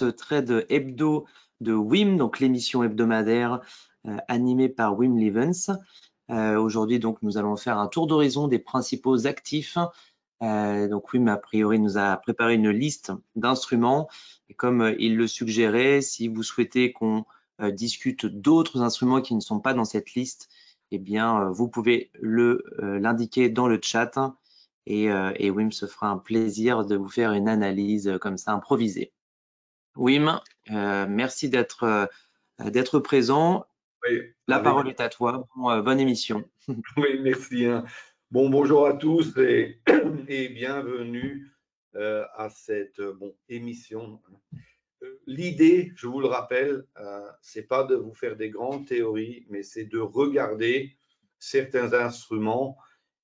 ce trade hebdo de Wim, donc l'émission hebdomadaire animée par Wim Levens. Aujourd'hui, donc, nous allons faire un tour d'horizon des principaux actifs. Donc Wim, a priori, nous a préparé une liste d'instruments. Et comme il le suggérait, si vous souhaitez qu'on discute d'autres instruments qui ne sont pas dans cette liste, eh bien, vous pouvez l'indiquer dans le chat. Et Wim se fera un plaisir de vous faire une analyse comme ça improvisée. Wim, merci d'être présent. Oui, la parole est à toi. Bonne émission. Oui, merci. Bon, bonjour à tous et bienvenue à cette émission. L'idée, je vous le rappelle, c'est pas de vous faire des grandes théories, mais c'est de regarder certains instruments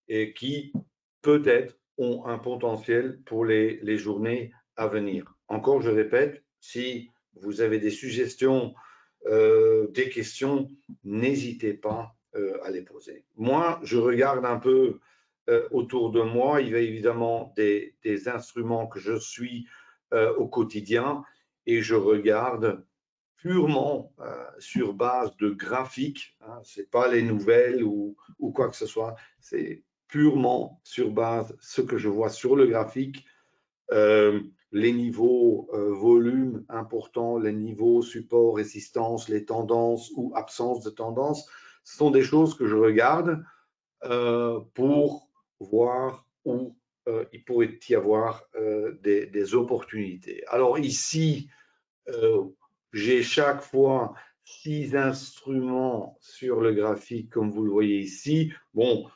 et qui peut-être ont un potentiel pour les journées à venir. Encore, je répète, si vous avez des suggestions, des questions, n'hésitez pas à les poser. Moi, je regarde un peu autour de moi. Il y a évidemment des instruments que je suis au quotidien et je regarde purement sur base de graphiques. Ce n'est pas les nouvelles ou quoi que ce soit. C'est purement sur base de ce que je vois sur le graphique. Les niveaux volume importants, les niveaux support, résistance, les tendances ou absence de tendance, ce sont des choses que je regarde pour voir où il pourrait y avoir des opportunités. Alors ici, j'ai chaque fois 6 instruments sur le graphique, comme vous le voyez ici. Bon,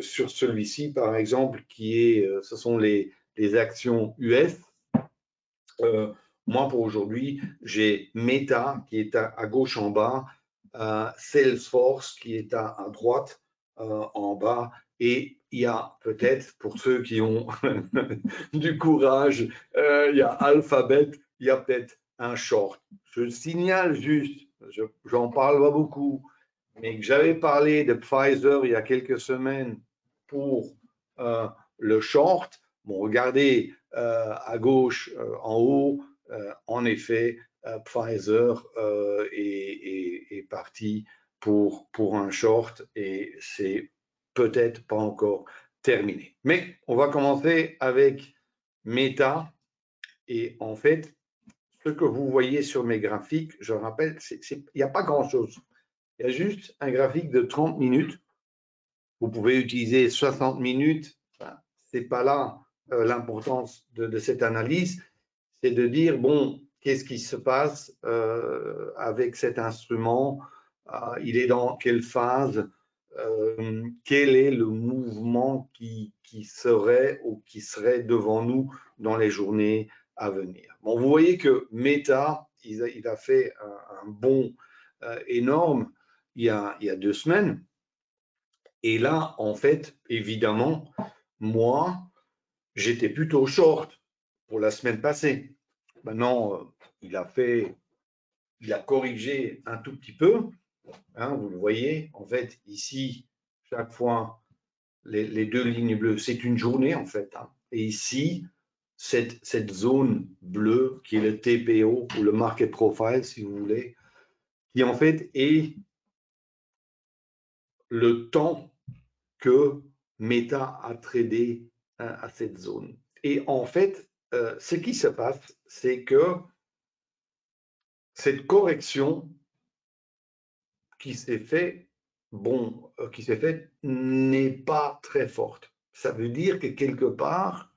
sur celui-ci, par exemple, ce sont les actions US. Moi, pour aujourd'hui, j'ai Meta qui est à gauche en bas, Salesforce qui est à droite en bas, et il y a peut-être, pour ceux qui ont du courage, il y a Alphabet, il y a peut-être un short. Je signale juste, j'en parle pas beaucoup, mais que j'avais parlé de Pfizer il y a quelques semaines pour le short. Bon, regardez à gauche en haut, en effet, Pfizer est parti pour un short et c'est peut-être pas encore terminé. Mais on va commencer avec Meta. Et en fait, ce que vous voyez sur mes graphiques, je rappelle, il n'y a pas grand-chose. Il y a juste un graphique de 30 minutes. Vous pouvez utiliser 60 minutes. Enfin, ce n'est pas là l'importance de cette analyse. C'est de dire, bon, qu'est-ce qui se passe avec cet instrument? Il est dans quelle phase? Quel est le mouvement qui serait ou qui serait devant nous dans les journées à venir? Bon, vous voyez que Meta, il a fait un bond énorme il y a 2 semaines. Et là, en fait, évidemment, moi, j'étais plutôt short pour la semaine passée. Maintenant, il a corrigé un tout petit peu. Vous le voyez, en fait, ici, chaque fois, les 2 lignes bleues, c'est une journée, en fait. Et ici, cette zone bleue, qui est le TPO, ou le Market Profile, si vous voulez, qui, en fait, est le temps que Meta a tradé à cette zone. Et en fait, ce qui se passe, c'est que cette correction qui s'est faite, n'est pas très forte. Ça veut dire que quelque part,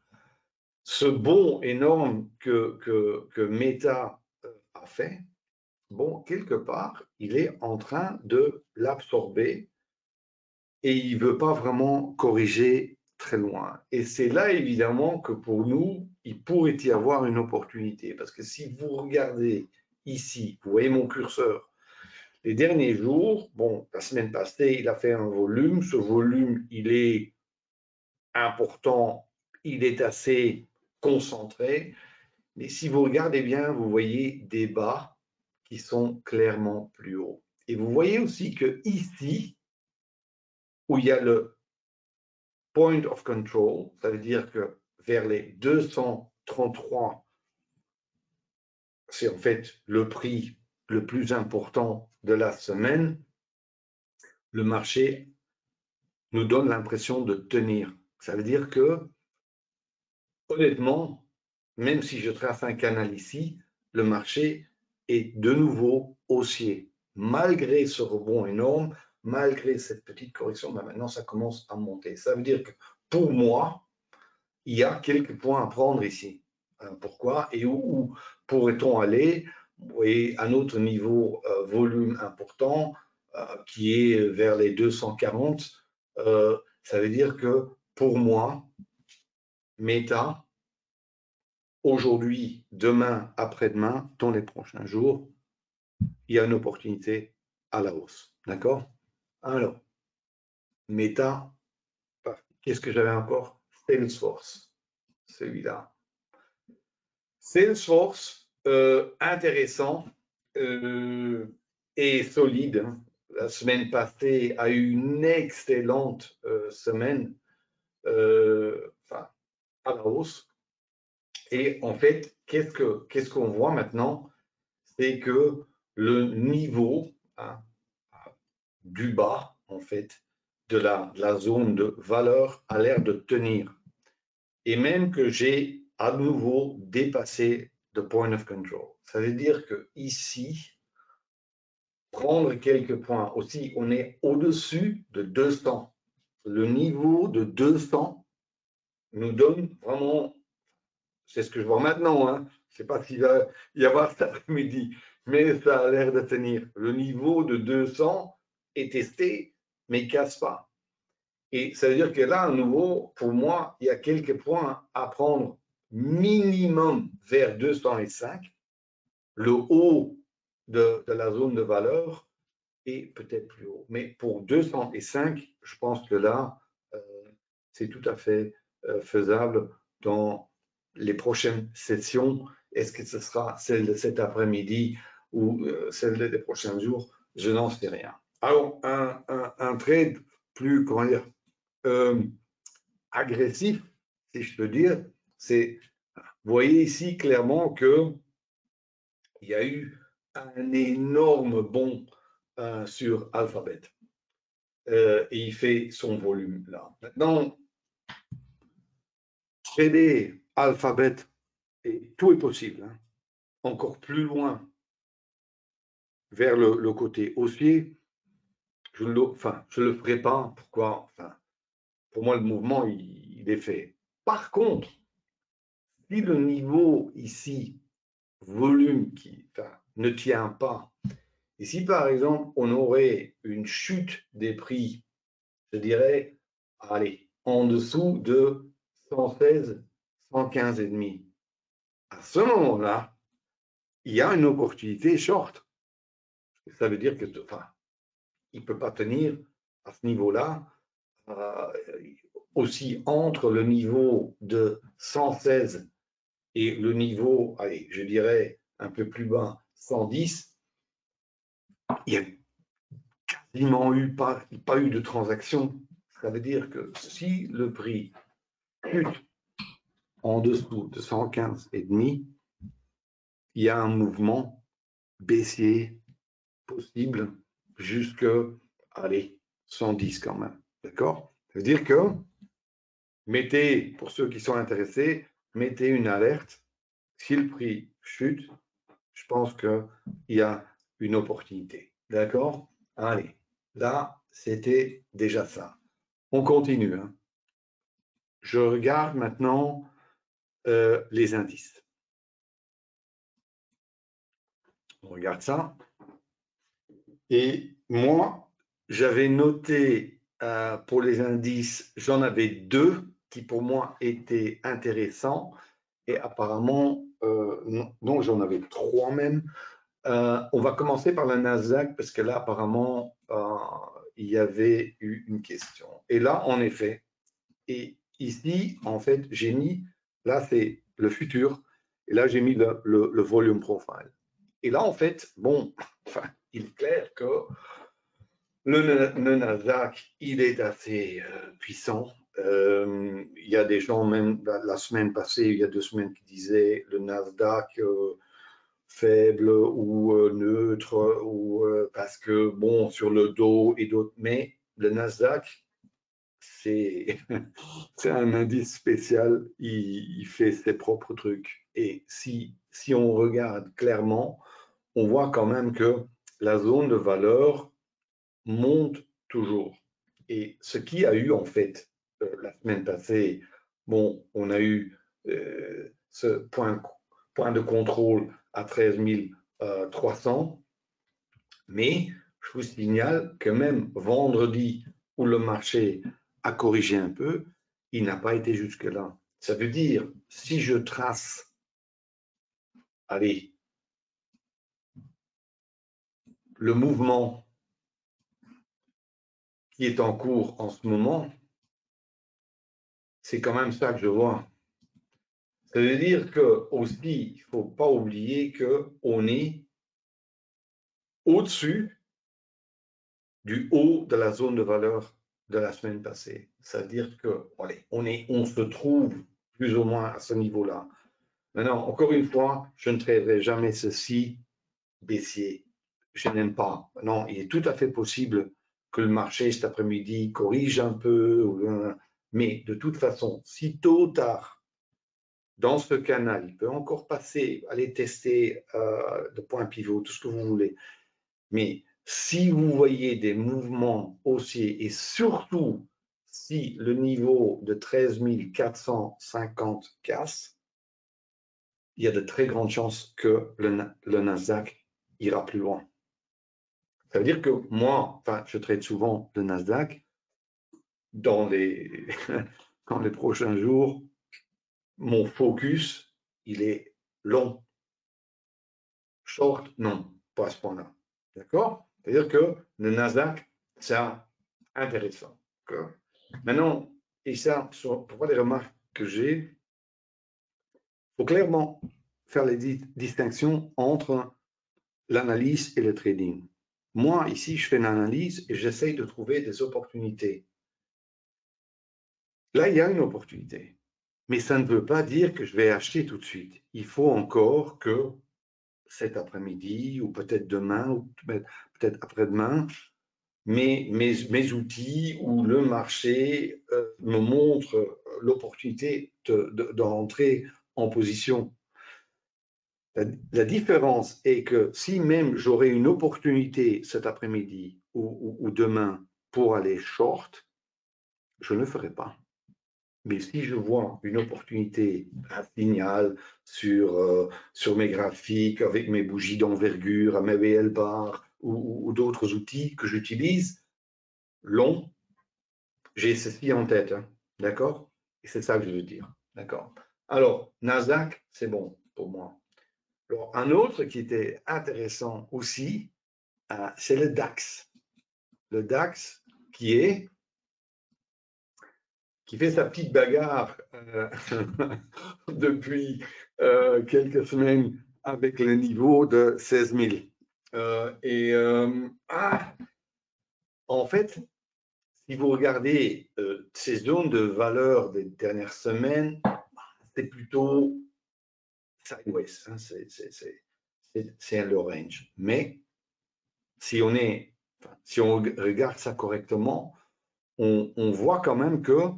ce bond énorme que Meta a fait, quelque part, il est en train de l'absorber et il ne veut pas vraiment corriger très loin. Et c'est là, évidemment, que pour nous, il pourrait y avoir une opportunité. Parce que si vous regardez ici, vous voyez mon curseur, les derniers jours, la semaine passée, il a fait un volume. Ce volume, il est important, il est assez concentré. Mais si vous regardez bien, vous voyez des bas qui sont clairement plus hauts. Et vous voyez aussi que ici, où il y a le point of control, ça veut dire que vers les 233 c'est en fait le prix le plus important de la semaine, le marché nous donne l'impression de tenir. Ça veut dire que, honnêtement, même si je trace un canal ici, le marché est de nouveau haussier. Malgré ce rebond énorme, malgré cette petite correction, ben maintenant ça commence à monter. Ça veut dire que pour moi, il y a quelques points à prendre ici. Pourquoi et où pourrait-on aller? Vous voyez, un autre niveau volume important qui est vers les 240. Ça veut dire que pour moi, Meta, aujourd'hui, demain, après-demain, dans les prochains jours, il y a une opportunité à la hausse. D'accord? Alors, Meta, qu'est-ce que j'avais encore? Salesforce, celui-là. Salesforce, intéressant et solide. La semaine passée a eu une excellente semaine, enfin, à la hausse. Et en fait, qu'est-ce qu'on voit maintenant? C'est que le niveau du bas, en fait, de la zone de valeur a l'air de tenir. Et même que j'ai à nouveau dépassé le point of control. Ça veut dire que ici, prendre quelques points aussi, on est au-dessus de 200. Le niveau de 200 nous donne vraiment, c'est ce que je vois maintenant, hein. Je ne sais pas s'il va y avoir cet après-midi, mais ça a l'air de tenir. Le niveau de 200 est testé, mais il ne casse pas. Et ça veut dire que là, à nouveau, pour moi, il y a quelques points à prendre minimum vers 205, le haut de la zone de valeur et peut-être plus haut. Mais pour 205, je pense que là, c'est tout à fait faisable dans les prochaines sessions. Est-ce que ce sera celle de cet après-midi ou celle des prochains jours? Je n'en sais rien. Alors, un trade plus, comment dire, agressif, si je peux dire, c'est, vous voyez ici clairement que il y a eu un énorme bond sur Alphabet et il fait son volume là. Maintenant, trader Alphabet, et tout est possible, hein, encore plus loin vers le côté haussier, je ne le ferai pas. Pourquoi? Enfin, pour moi, le mouvement, il est fait. Par contre, si le niveau ici, volume qui ne tient pas, et si par exemple on aurait une chute des prix, je dirais, allez, en dessous de 116, 115 et demi, à ce moment-là, il y a une opportunité short. Ça veut dire que, il ne peut pas tenir à ce niveau-là, aussi entre le niveau de 116 et le niveau, allez, je dirais un peu plus bas, 110, il n'y a quasiment pas eu de transaction. Ça veut dire que si le prix chute en dessous de 115,5, il y a un mouvement baissier possible jusque, allez, 110 quand même. D'accord? Ça veut dire que mettez, pour ceux qui sont intéressés, mettez une alerte. Si le prix chute, je pense qu'il y a une opportunité. D'accord? Allez, là, c'était déjà ça. On continue, hein. Je regarde maintenant les indices. On regarde ça. Et moi, j'avais noté pour les indices, j'en avais deux qui pour moi étaient intéressants. Et apparemment, non, j'en avais trois même. On va commencer par la Nasdaq parce que là, apparemment, il y avait eu une question. Et là, en effet, et ici, en fait, j'ai mis, là, c'est le futur, et là, j'ai mis le volume profile. Et là, en fait, bon, il est clair que le Nasdaq, il est assez puissant. Il y a des gens, même la semaine passée, il y a 2 semaines, qui disaient le Nasdaq, faible ou neutre, ou parce que, bon, sur le dos et d'autres. Mais le Nasdaq, c'est un indice spécial, il fait ses propres trucs. Et si on regarde clairement, on voit quand même que la zone de valeur monte toujours. Et ce qui a eu en fait la semaine passée, bon, on a eu ce point de contrôle à 13 300, mais je vous signale que même vendredi où le marché a corrigé un peu, il n'a pas été jusque-là. Ça veut dire, si je trace, allez, le mouvement qui est en cours en ce moment, c'est quand même ça que je vois. Ça veut dire que aussi, il ne faut pas oublier qu'on est au-dessus du haut de la zone de valeur de la semaine passée. C'est-à-dire que, allez, on se trouve plus ou moins à ce niveau-là. Maintenant, encore une fois, je ne traiterai jamais ceci baissier. Je n'aime pas. Non, il est tout à fait possible que le marché cet après-midi corrige un peu, mais de toute façon, si tôt ou tard, dans ce canal, il peut encore passer, aller tester le point pivot, tout ce que vous voulez. Mais si vous voyez des mouvements haussiers et surtout si le niveau de 13 450 casse, il y a de très grandes chances que le Nasdaq ira plus loin. Ça veut dire que moi, enfin, je traite souvent le Nasdaq dans les, dans les prochains jours. Mon focus, il est long. Short, non, pas à ce point-là. D'accord? C'est-à-dire que le Nasdaq, c'est intéressant. Maintenant, et ça, pour les remarques que j'ai, il faut clairement faire les distinctions entre l'analyse et le trading. Moi, ici, je fais une analyse et j'essaye de trouver des opportunités. Là, il y a une opportunité. Mais ça ne veut pas dire que je vais acheter tout de suite. Il faut encore que cet après-midi, ou peut-être demain, ou peut-être après-demain, mes outils ou le marché me montrent l'opportunité de rentrer en position. La différence est que si même j'aurais une opportunité cet après-midi ou demain pour aller short, je ne le ferai pas. Mais si je vois une opportunité, un signal sur mes graphiques, avec mes bougies d'envergure, à mes BL bar ou d'autres outils que j'utilise, long, j'ai ceci en tête, hein, d'accord? Et c'est ça que je veux dire, d'accord? Alors, Nasdaq, c'est bon pour moi. Alors, un autre qui était intéressant aussi, c'est le DAX. Le DAX qui fait sa petite bagarre depuis quelques semaines avec le niveau de 16 000. En fait, si vous regardez ces zones de valeur des dernières semaines, c'est plutôt sideways, hein, c'est le range. Mais si on regarde ça correctement, on voit quand même que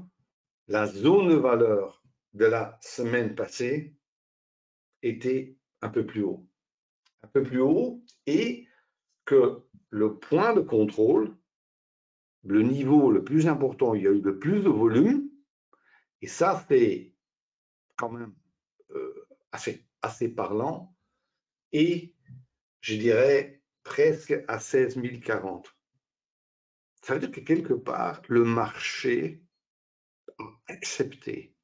la zone de valeur de la semaine passée était un peu plus haut. Un peu plus haut, et que le point de contrôle, le niveau le plus important, il y a eu le plus de volume, et ça c'est quand même assez parlant, et je dirais presque à 16 040. Ça veut dire que quelque part, le marché a accepté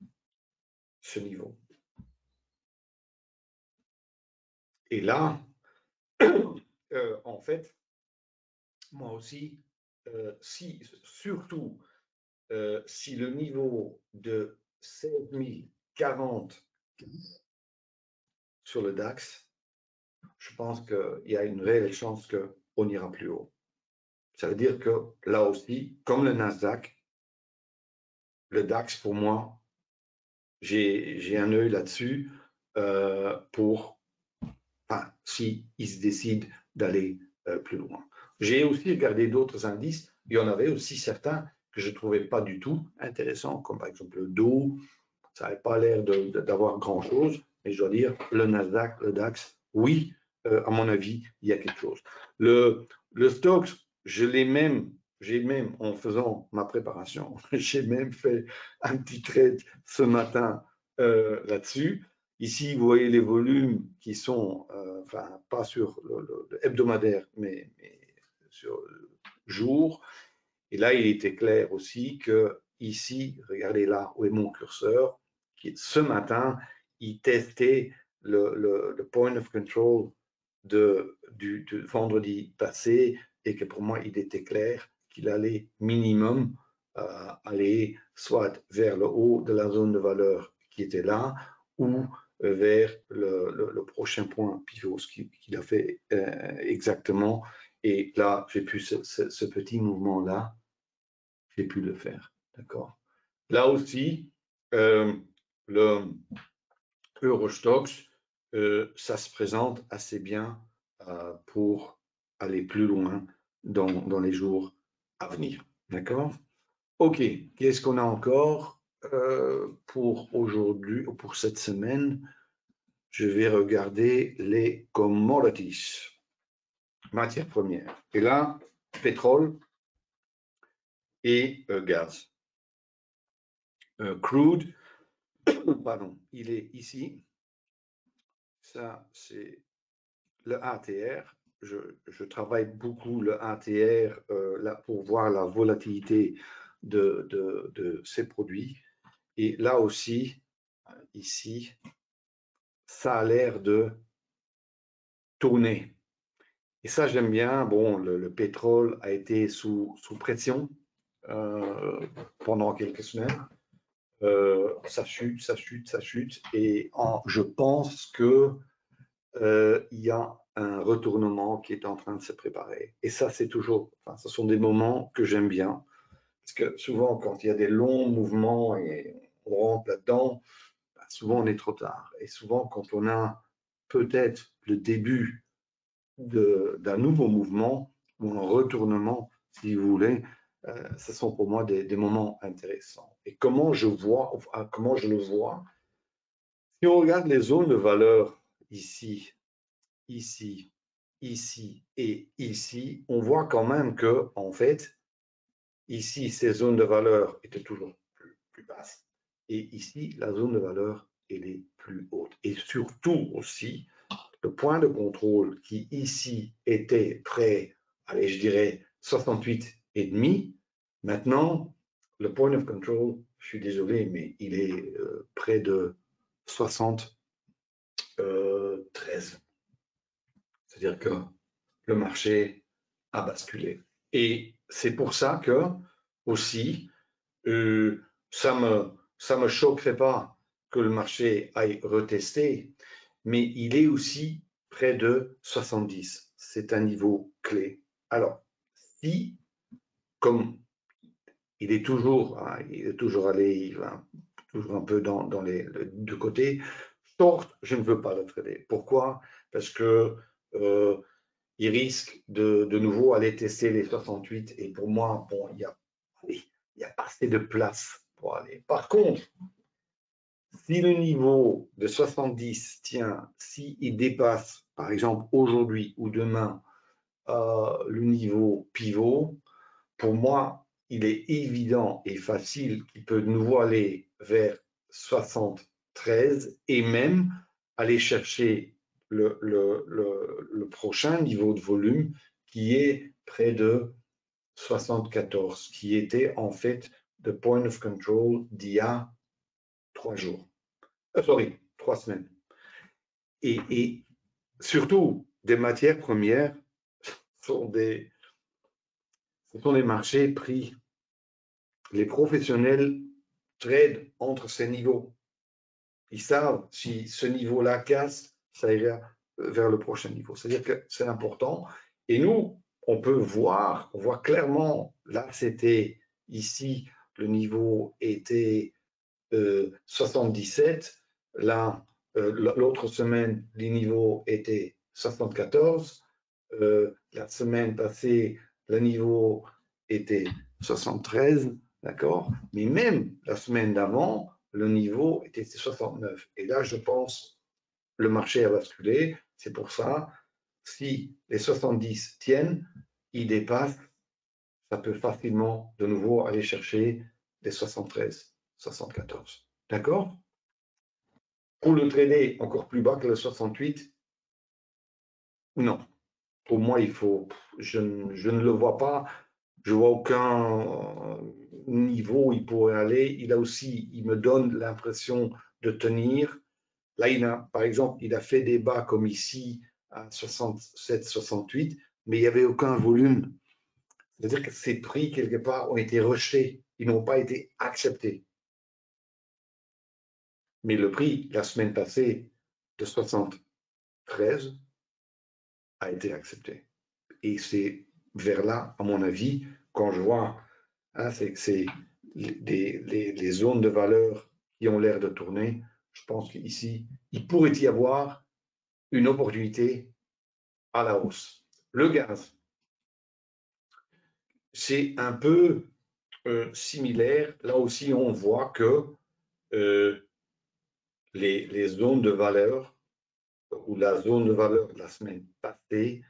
ce niveau. Et là, en fait, moi aussi, surtout si le niveau de 16 040 sur le DAX, je pense qu'il y a une réelle chance qu'on ira plus haut. Ça veut dire que là aussi, comme le Nasdaq, le DAX, pour moi, j'ai un œil là-dessus pour enfin, s'ils se décident d'aller plus loin. J'ai aussi regardé d'autres indices. Il y en avait aussi certains que je ne trouvais pas du tout intéressants, comme par exemple le Dow. Ça n'avait pas l'air d'avoir grand-chose, mais je dois dire, le Nasdaq, le DAX, oui, à mon avis, il y a quelque chose. Le Stoxx, j'ai même, en faisant ma préparation, j'ai même fait un petit trade ce matin là-dessus. Ici, vous voyez les volumes qui sont, enfin, pas sur le hebdomadaire, mais sur le jour. Et là, il était clair aussi que ici, regardez là où est mon curseur, ce matin, il testait le point of control du vendredi passé et que pour moi, il était clair qu'il allait minimum aller soit vers le haut de la zone de valeur qui était là ou vers le prochain point pivot, ce qu'il a fait exactement. Et là, j'ai pu ce petit mouvement-là, j'ai pu le faire. D'accord. Là aussi, le Eurostoxx, ça se présente assez bien pour aller plus loin dans les jours à venir. D'accord. OK. Qu'est-ce qu'on a encore pour aujourd'hui ou pour cette semaine? Je vais regarder les commodities, matières premières. Et là, pétrole et gaz. Crude, pardon, il est ici. Ça, c'est le ATR. Je travaille beaucoup le ATR là, pour voir la volatilité de ces produits. Et là aussi, ici, ça a l'air de tourner. Et ça, j'aime bien. Bon, le pétrole a été sous pression pendant quelques semaines. Ça chute, ça chute, ça chute. Et je pense que il y a un retournement qui est en train de se préparer. Et ça, c'est toujours, enfin, ce sont des moments que j'aime bien. Parce que souvent, quand il y a des longs mouvements et on rentre là-dedans, souvent on est trop tard. Et souvent, quand on a peut-être le début d'un nouveau mouvement ou un retournement, si vous voulez, ce sont pour moi des moments intéressants. Et comment je le vois, si on regarde les zones de valeur ici, ici, ici et ici, on voit quand même que, en fait, ici, ces zones de valeur étaient toujours plus basses. Et ici, la zone de valeur, elle est plus haute. Et surtout aussi, le point de contrôle qui ici était près, allez, je dirais 68,5, maintenant, le point of control, je suis désolé, mais il est près de 73. C'est-à-dire que le marché a basculé. Et c'est pour ça que aussi, ça me choquerait pas que le marché aille retester, mais il est aussi près de 70. C'est un niveau clé. Alors, si, comme il est toujours allé, il va toujours un peu dans les deux côtés, short, je ne veux pas le trader. Pourquoi? Parce que il risque de nouveau aller tester les 68 et pour moi, bon, il y a pas assez de place pour aller. Par contre, si le niveau de 70 tient, s'il dépasse, par exemple, aujourd'hui ou demain, le niveau pivot, pour moi, il est évident et facile qu'il peut de nouveau aller vers 73 et même aller chercher le prochain niveau de volume qui est près de 74, qui était en fait le point of control d'il y a 3 jours. 3 semaines. Et surtout, des matières premières ce sont des marchés pris. Les professionnels tradent entre ces niveaux. Ils savent si ce niveau-là casse, ça ira vers le prochain niveau. C'est-à-dire que c'est important. Et nous, on voit clairement, là c'était ici, le niveau était 77. Là, l'autre semaine, les niveaux étaient 74. La semaine passée, le niveau était 73, d'accord? Mais même la semaine d'avant, le niveau était 69. Et là, je pense, le marché a basculé. C'est pour ça, si les 70 tiennent, ils dépassent, ça peut facilement de nouveau aller chercher les 73, 74. D'accord? Pour le trader encore plus bas que le 68, non. Pour moi, il faut, je ne le vois pas. Je vois aucun niveau où il pourrait aller. Il me donne l'impression de tenir. Là, par exemple, il a fait des bas comme ici à 67, 68, mais il n'y avait aucun volume. C'est-à-dire que ces prix, quelque part, ont été rejetés. Ils n'ont pas été acceptés. Mais le prix, la semaine passée, de 73 a été accepté. Et c'est vers là, à mon avis, quand je vois, hein, c'est les zones de valeur qui ont l'air de tourner, je pense qu'ici, il pourrait y avoir une opportunité à la hausse. Le gaz, c'est un peu similaire. Là aussi, on voit que les zones de valeur ou la zone de valeur de la semaine passée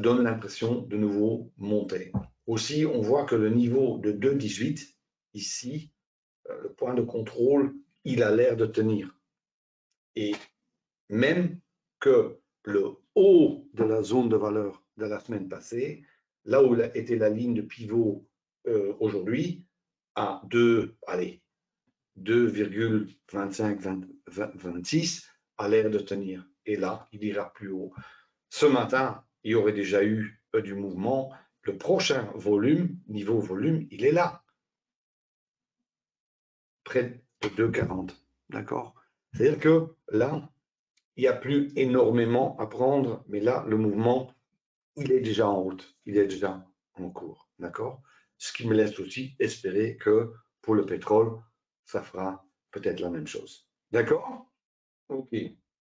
donne l'impression de nouveau monter. Aussi, on voit que le niveau de 2,18 ici, le point de contrôle, il a l'air de tenir. Et même que le haut de la zone de valeur de la semaine passée, là où était la ligne de pivot aujourd'hui, à 2,25-26, a l'air de tenir. Et là, il ira plus haut. Ce matin, il y aurait déjà eu du mouvement. Le prochain volume, niveau volume, il est là. Près de 2,40. D'accord? C'est-à-dire que là, il n'y a plus énormément à prendre, mais là, le mouvement, il est déjà en route, il est déjà en cours. D'accord? Ce qui me laisse aussi espérer que pour le pétrole, ça fera peut-être la même chose. D'accord? Ok.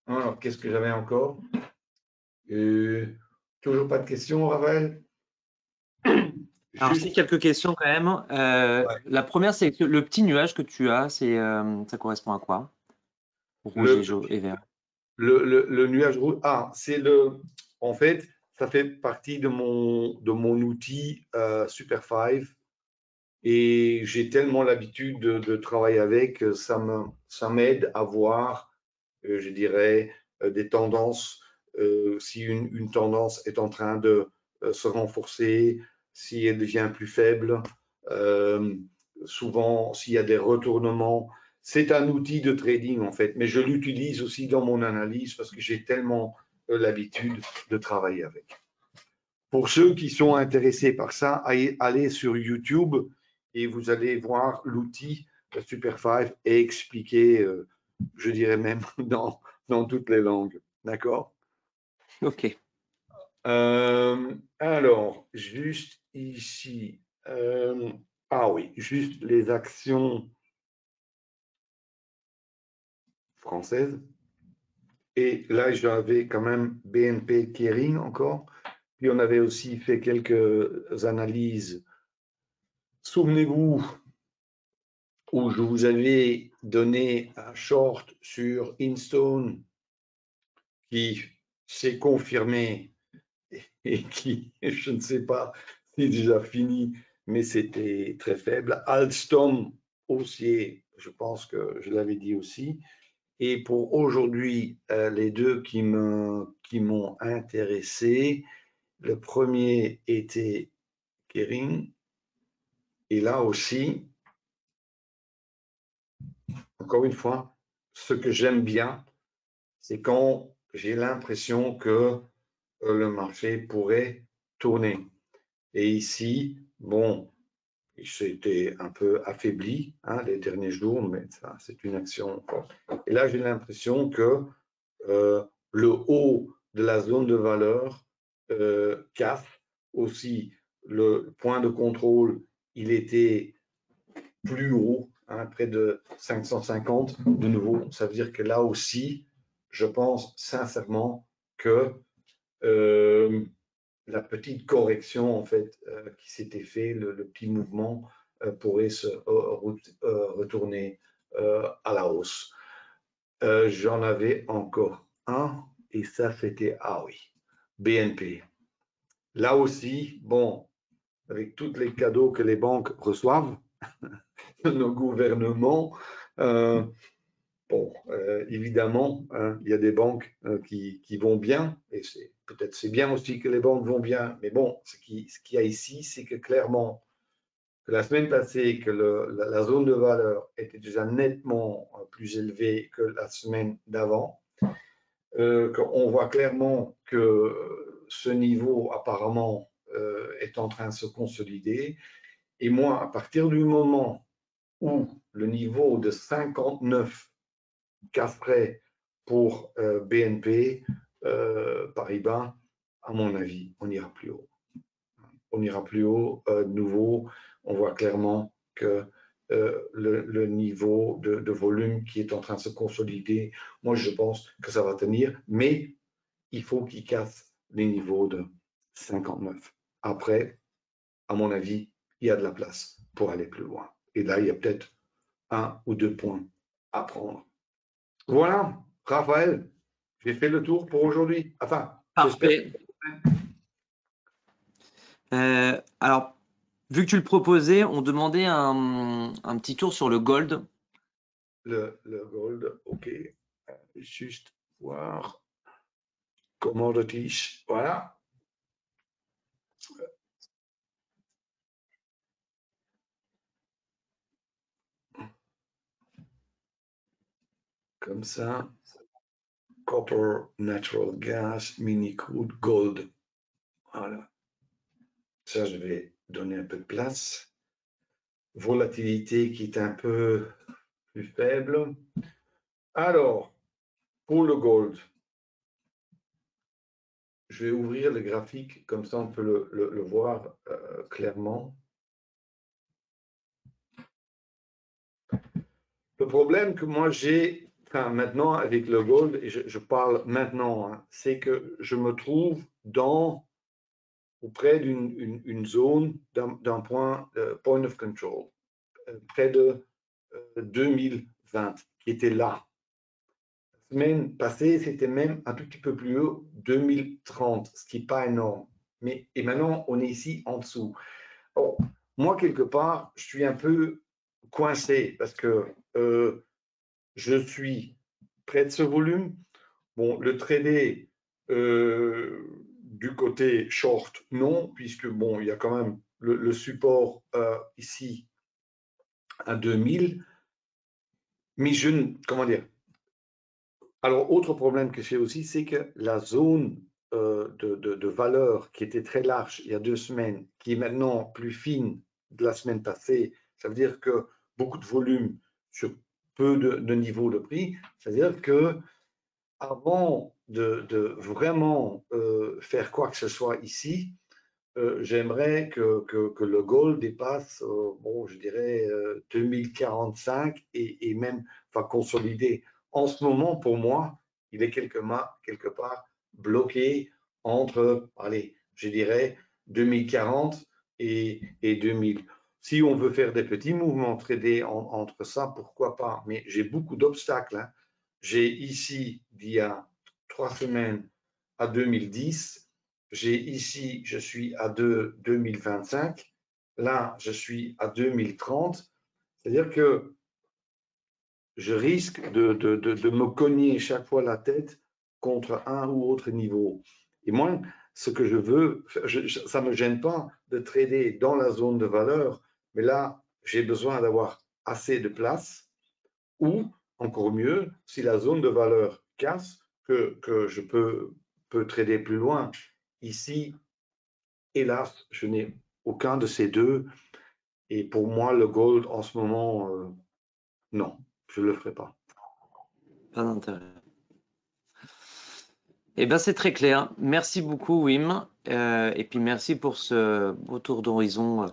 Alors, qu'est-ce que j'avais encore? Toujours pas de questions, Ravel? Alors, j'ai quelques questions quand même. Ouais. La première, c'est que le petit nuage que tu as, ça correspond à quoi? Rouge et vert. Le nuage rouge, c'est en fait, ça fait partie de mon outil Super5 et j'ai tellement l'habitude de travailler avec, ça m'aide à voir, je dirais, des tendances, si une tendance est en train de se renforcer, si elle devient plus faible, souvent s'il y a des retournements. C'est un outil de trading en fait, mais je l'utilise aussi dans mon analyse parce que j'ai tellement l'habitude de travailler avec. Pour ceux qui sont intéressés par ça, allez sur YouTube et vous allez voir l'outil Super5 et expliqué, je dirais même dans toutes les langues. D'accord? Ok. Alors, juste ici, oui, juste les actions françaises. Et là, j'avais quand même BNP Kering encore. Puis on avait aussi fait quelques analyses. Souvenez-vous où je vous avais donné un short sur Instone qui s'est confirmé et qui, je ne sais pas, c'est déjà fini, mais c'était très faible. Alstom haussier, je pense que je l'avais dit aussi. Et pour aujourd'hui, les deux qui m'ont intéressé, le premier était Kering. Et là aussi, encore une fois, ce que j'aime bien, c'est quand j'ai l'impression que le marché pourrait tourner. Et ici, bon, c'était un peu affaibli les derniers jours, mais ça, c'est une action. Et là, j'ai l'impression que le haut de la zone de valeur casse aussi le point de contrôle. Il était plus haut, près de 550. De nouveau, ça veut dire que là aussi, je pense sincèrement que la petite correction en fait qui s'était fait, le petit mouvement pourrait se retourner à la hausse. J'en avais encore un et ça c'était, ah oui, BNP. Là aussi, bon, avec tous les cadeaux que les banques reçoivent de nos gouvernements, bon, évidemment, hein, il y a des banques qui vont bien, et peut-être c'est bien aussi que les banques vont bien, mais bon, ce qu'il y a ici, c'est que clairement, que la semaine passée, que la zone de valeur était déjà nettement plus élevée que la semaine d'avant, qu'on voit clairement que ce niveau apparemment est en train de se consolider, et moi, à partir du moment où le niveau de 59 casserait pour BNP Paribas, à mon avis, on ira plus haut. On ira plus haut de nouveau. On voit clairement que le niveau de volume qui est en train de se consolider, moi je pense que ça va tenir, mais il faut qu'il casse les niveaux de 59. Après, à mon avis, il y a de la place pour aller plus loin. Et là, il y a peut-être 1 ou 2 points à prendre. Voilà, Raphaël, j'ai fait le tour pour aujourd'hui. Enfin, parfait. Alors, vu que tu le proposais, on demandait un petit tour sur le gold. Le gold, ok. Juste voir. Commodities, voilà. Comme ça. Copper, natural gas, mini crude, gold. Voilà. Ça, je vais donner un peu de place. Volatilité qui est un peu plus faible. Alors, pour le gold, je vais ouvrir le graphique, comme ça on peut le voir clairement. Le problème que moi j'ai, enfin maintenant avec le gold, et je parle maintenant, hein, c'est que je me trouve auprès d'une zone, d'un point of control, près de 2020, qui était là. La semaine passée, c'était même un tout petit peu plus haut, 2030, ce qui n'est pas énorme. Et maintenant, on est ici en dessous. Bon, moi, quelque part, je suis un peu coincé parce que je suis près de ce volume. Bon, le trader du côté short, non, puisque bon, il y a quand même le support ici à 2000. Mais comment dire? Alors, autre problème que j'ai aussi, c'est que la zone de valeur qui était très large il y a 2 semaines, qui est maintenant plus fine de la semaine passée, ça veut dire que beaucoup de volume sur peu de niveau de prix, c'est-à-dire que avant de vraiment faire quoi que ce soit ici, j'aimerais que le gold dépasse, bon, je dirais 2045 et même va consolider. En ce moment, pour moi, il est quelque part bloqué entre, allez, je dirais 2040 et 2000. Si on veut faire des petits mouvements tradés entre ça, pourquoi pas? Mais j'ai beaucoup d'obstacles, hein. J'ai ici, d'il y a 3 semaines, à 2010. J'ai ici, je suis à 2025. Là, je suis à 2030. C'est-à-dire que je risque de me cogner chaque fois la tête contre un ou autre niveau. Et moi, ce que je veux, ça ne me gêne pas de trader dans la zone de valeur, mais là, j'ai besoin d'avoir assez de place ou, encore mieux, si la zone de valeur casse, que je peux trader plus loin. Ici, hélas, je n'ai aucun de ces deux. Et pour moi, le gold en ce moment, non, je ne le ferai pas. Pas d'intérêt. Eh bien, c'est très clair. Merci beaucoup, Wim. Et puis, merci pour ce beau tour d'horizon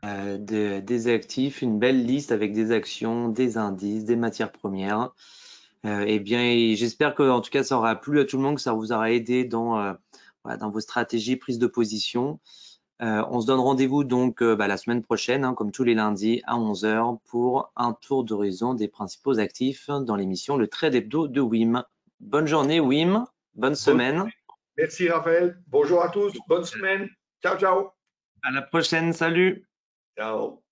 des actifs. Une belle liste avec des actions, des indices, des matières premières. Eh bien, j'espère que, en tout cas, ça aura plu à tout le monde, que ça vous aura aidé voilà, dans vos stratégies, prise de position. On se donne rendez-vous donc la semaine prochaine, hein, comme tous les lundis à 11 h pour un tour d'horizon des principaux actifs dans l'émission Le Trade Hebdo de Wim. Bonne journée, Wim. Bonne semaine. Merci Raphaël. Bonjour à tous. Bonne semaine. Ciao, ciao. À la prochaine. Salut. Ciao.